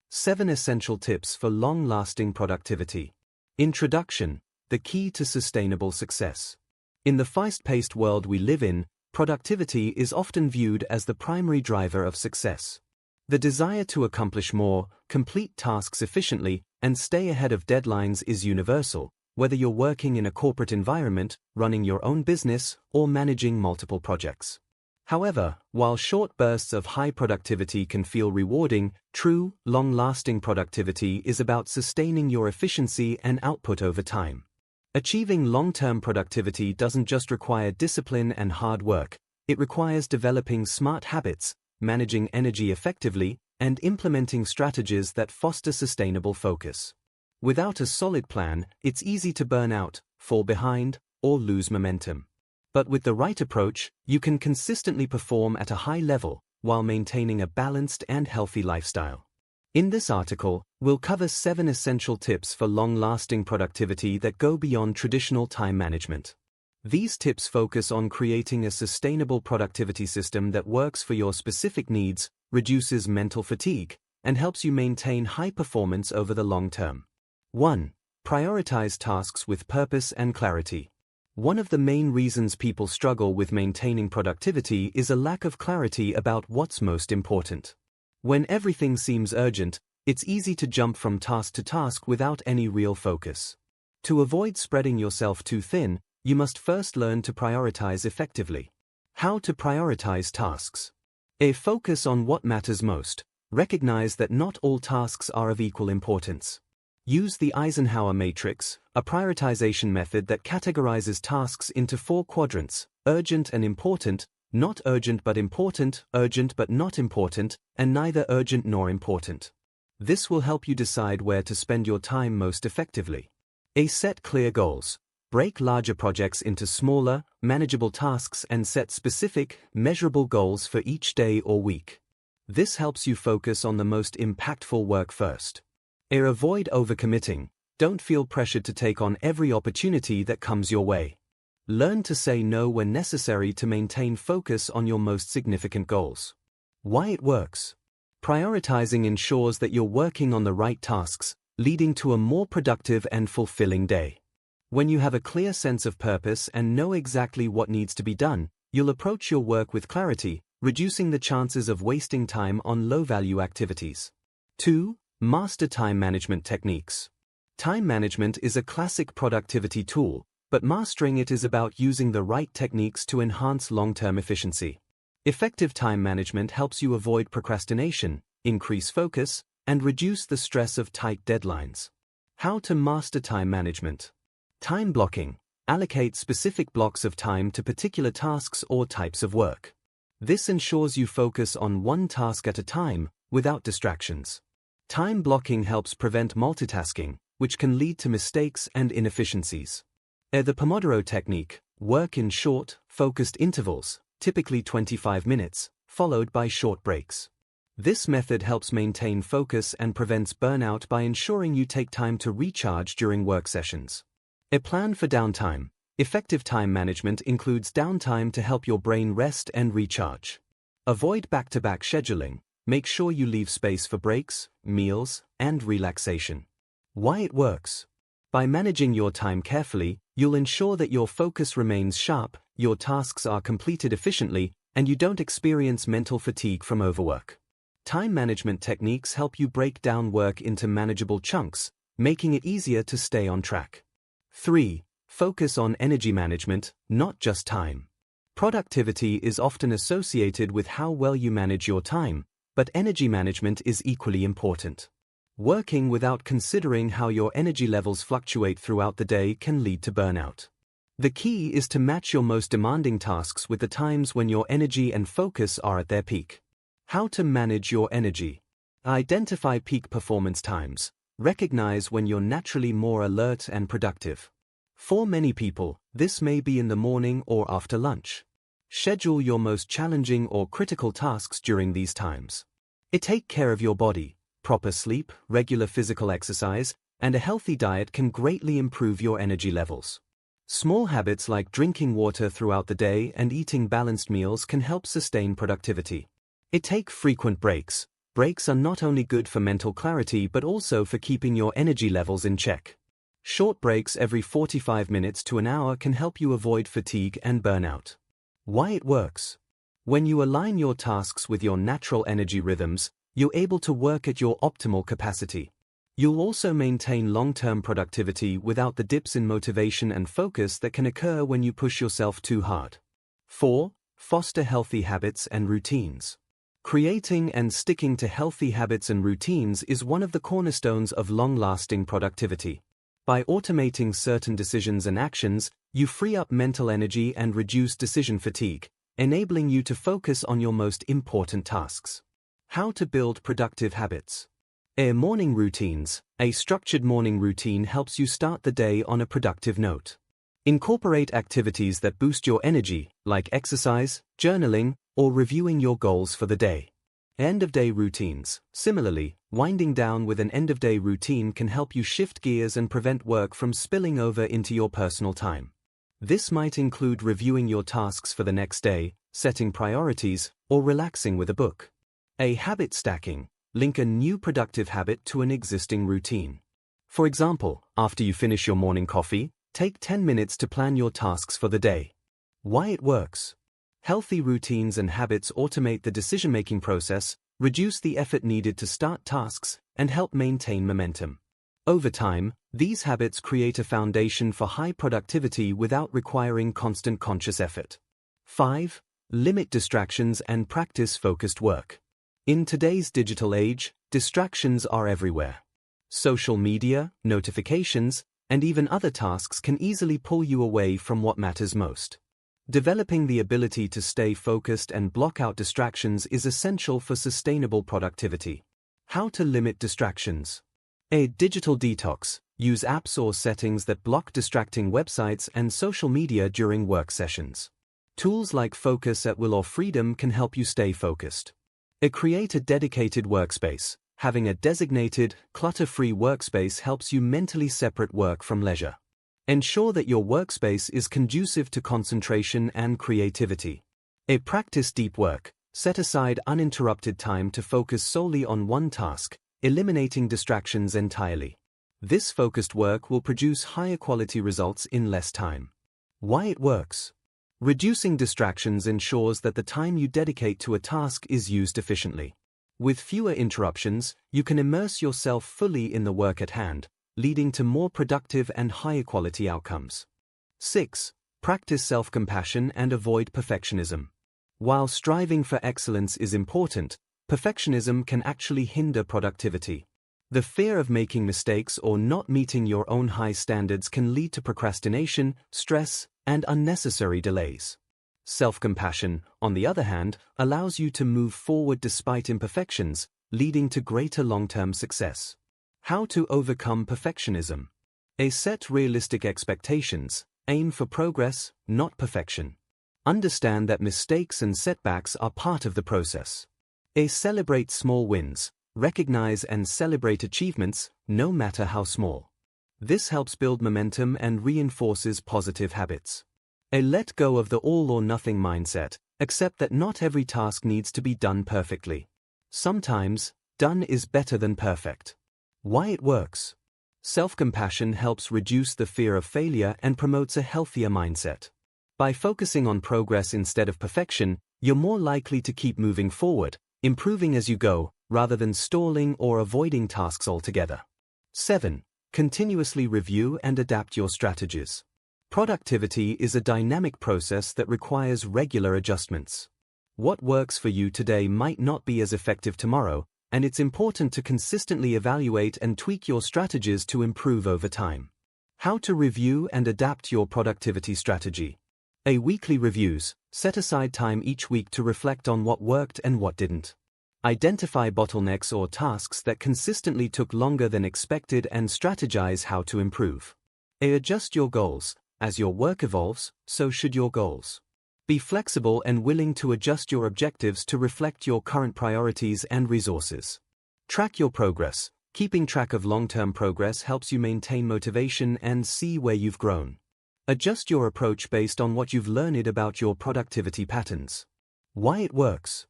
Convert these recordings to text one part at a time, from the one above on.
7 Essential Tips for Long-Lasting Productivity. Introduction: The key to sustainable success. In the fast-paced world we live in, productivity is often viewed as the primary driver of success. The desire to accomplish more, complete tasks efficiently, and stay ahead of deadlines is universal, whether you're working in a corporate environment, running your own business, or managing multiple projects. However, while short bursts of high productivity can feel rewarding, true, long-lasting productivity is about sustaining your efficiency and output over time. Achieving long-term productivity doesn't just require discipline and hard work, it requires developing smart habits, managing energy effectively, and implementing strategies that foster sustainable focus. Without a solid plan, it's easy to burn out, fall behind, or lose momentum. But with the right approach, you can consistently perform at a high level while maintaining a balanced and healthy lifestyle. In this article, we'll cover 7 essential tips for long-lasting productivity that go beyond traditional time management. These tips focus on creating a sustainable productivity system that works for your specific needs, reduces mental fatigue, and helps you maintain high performance over the long term. 1. Prioritize tasks with purpose and clarity. One of the main reasons people struggle with maintaining productivity is a lack of clarity about what's most important. When everything seems urgent, it's easy to jump from task to task without any real focus. To avoid spreading yourself too thin, you must first learn to prioritize effectively. How to prioritize tasks. A. Focus on what matters most. Recognize that not all tasks are of equal importance. Use the Eisenhower matrix, a prioritization method that categorizes tasks into 4 quadrants: urgent and important, not urgent but not important, and neither urgent nor important. This will help you decide where to spend your time most effectively. A. Set clear goals. Break larger projects into smaller, manageable tasks and set specific, measurable goals for each day or week. This helps you focus on the most impactful work first. A. Avoid overcommitting. Don't feel pressured to take on every opportunity that comes your way. Learn to say no when necessary to maintain focus on your most significant goals. Why it works. Prioritizing ensures that you're working on the right tasks, leading to a more productive and fulfilling day. When you have a clear sense of purpose and know exactly what needs to be done, you'll approach your work with clarity, reducing the chances of wasting time on low-value activities. 2. Master time management techniques. Time management is a classic productivity tool, but mastering it is about using the right techniques to enhance long-term efficiency. Effective time management helps you avoid procrastination, increase focus, and reduce the stress of tight deadlines. How to master time management. Time blocking. Allocate specific blocks of time to particular tasks or types of work. This ensures you focus on one task at a time, without distractions. Time blocking helps prevent multitasking, which can lead to mistakes and inefficiencies. The Pomodoro technique. Work in short, focused intervals, typically 25 minutes, followed by short breaks. This method helps maintain focus and prevents burnout by ensuring you take time to recharge during work sessions. A plan for downtime. Effective time management includes downtime to help your brain rest and recharge. Avoid back-to-back scheduling. Make sure you leave space for breaks, meals, and relaxation. Why it works. By managing your time carefully, you'll ensure that your focus remains sharp, your tasks are completed efficiently, and you don't experience mental fatigue from overwork. Time management techniques help you break down work into manageable chunks, making it easier to stay on track. 3. Focus on energy management, not just time. Productivity is often associated with how well you manage your time, but energy management is equally important. Working without considering how your energy levels fluctuate throughout the day can lead to burnout. The key is to match your most demanding tasks with the times when your energy and focus are at their peak. How to manage your energy. Identify peak performance times. Recognize when you're naturally more alert and productive. For many people, this may be in the morning or after lunch. Schedule your most challenging or critical tasks during these times. Take care of your body. Proper sleep, regular physical exercise, and a healthy diet can greatly improve your energy levels. Small habits like drinking water throughout the day and eating balanced meals can help sustain productivity. Take frequent breaks. Breaks are not only good for mental clarity but also for keeping your energy levels in check. Short breaks every 45 minutes to an hour can help you avoid fatigue and burnout. Why it works? When you align your tasks with your natural energy rhythms, you're able to work at your optimal capacity. You'll also maintain long-term productivity without the dips in motivation and focus that can occur when you push yourself too hard. 4. Foster healthy habits and routines. Creating and sticking to healthy habits and routines is one of the cornerstones of long-lasting productivity. By automating certain decisions and actions, you free up mental energy and reduce decision fatigue, enabling you to focus on your most important tasks. How to build productive habits. Morning routines. A structured morning routine helps you start the day on a productive note. Incorporate activities that boost your energy, like exercise, journaling, or reviewing your goals for the day. End-of-day routines. Similarly, winding down with an end-of-day routine can help you shift gears and prevent work from spilling over into your personal time. This might include reviewing your tasks for the next day, setting priorities, or relaxing with a book. Habit stacking. Link a new productive habit to an existing routine. For example, after you finish your morning coffee, take 10 minutes to plan your tasks for the day. Why it works? Healthy routines and habits automate the decision-making process, reduce the effort needed to start tasks, and help maintain momentum. Over time, these habits create a foundation for high productivity without requiring constant conscious effort. 5. Limit distractions and practice focused work. In today's digital age, distractions are everywhere. Social media, notifications, and even other tasks can easily pull you away from what matters most. Developing the ability to stay focused and block out distractions is essential for sustainable productivity. How to limit distractions. Digital detox. Use apps or settings that block distracting websites and social media during work sessions. Tools like Focus at Will or Freedom can help you stay focused. Create a dedicated workspace. Having a designated, clutter-free workspace helps you mentally separate work from leisure. Ensure that your workspace is conducive to concentration and creativity. Practice deep work. Set aside uninterrupted time to focus solely on one task, eliminating distractions entirely. This focused work will produce higher quality results in less time. Why it works? Reducing distractions ensures that the time you dedicate to a task is used efficiently. With fewer interruptions, you can immerse yourself fully in the work at hand, leading to more productive and higher quality outcomes. 6. Practice self-compassion and avoid perfectionism. While striving for excellence is important, perfectionism can actually hinder productivity. The fear of making mistakes or not meeting your own high standards can lead to procrastination, stress, and unnecessary delays. Self-compassion, on the other hand, allows you to move forward despite imperfections, leading to greater long-term success. How to overcome perfectionism. Set realistic expectations. Aim for progress, not perfection. Understand that mistakes and setbacks are part of the process. Celebrate small wins. Recognize and celebrate achievements, no matter how small. This helps build momentum and reinforces positive habits. Let go of the all-or-nothing mindset. Accept that not every task needs to be done perfectly. Sometimes, done is better than perfect. Why it works? Self-compassion helps reduce the fear of failure and promotes a healthier mindset. By focusing on progress instead of perfection, you're more likely to keep moving forward, improving as you go, rather than stalling or avoiding tasks altogether. 7. Continuously review and adapt your strategies. Productivity is a dynamic process that requires regular adjustments. What works for you today might not be as effective tomorrow, and it's important to consistently evaluate and tweak your strategies to improve over time. How to review and adapt your productivity strategy. Weekly reviews. Set aside time each week to reflect on what worked and what didn't. Identify bottlenecks or tasks that consistently took longer than expected and strategize how to improve. Adjust your goals. As your work evolves, so should your goals. Be flexible and willing to adjust your objectives to reflect your current priorities and resources. Track your progress. Keeping track of long-term progress helps you maintain motivation and see where you've grown. Adjust your approach based on what you've learned about your productivity patterns. Why it works?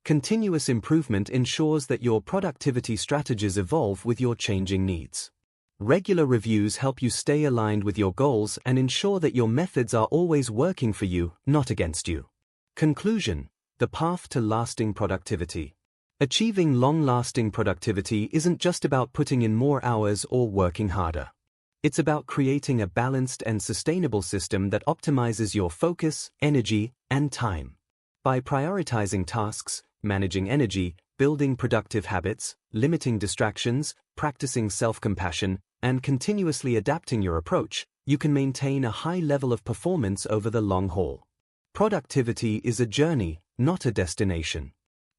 Continuous improvement ensures that your productivity strategies evolve with your changing needs. Regular reviews help you stay aligned with your goals and ensure that your methods are always working for you, not against you. Conclusion: the path to lasting productivity. Achieving long-lasting productivity isn't just about putting in more hours or working harder. It's about creating a balanced and sustainable system that optimizes your focus, energy, and time. By prioritizing tasks, managing energy, building productive habits, limiting distractions, practicing self-compassion, and continuously adapting your approach, you can maintain a high level of performance over the long haul. Productivity is a journey, not a destination.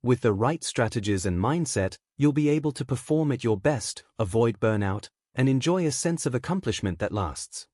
With the right strategies and mindset, you'll be able to perform at your best, avoid burnout, and enjoy a sense of accomplishment that lasts.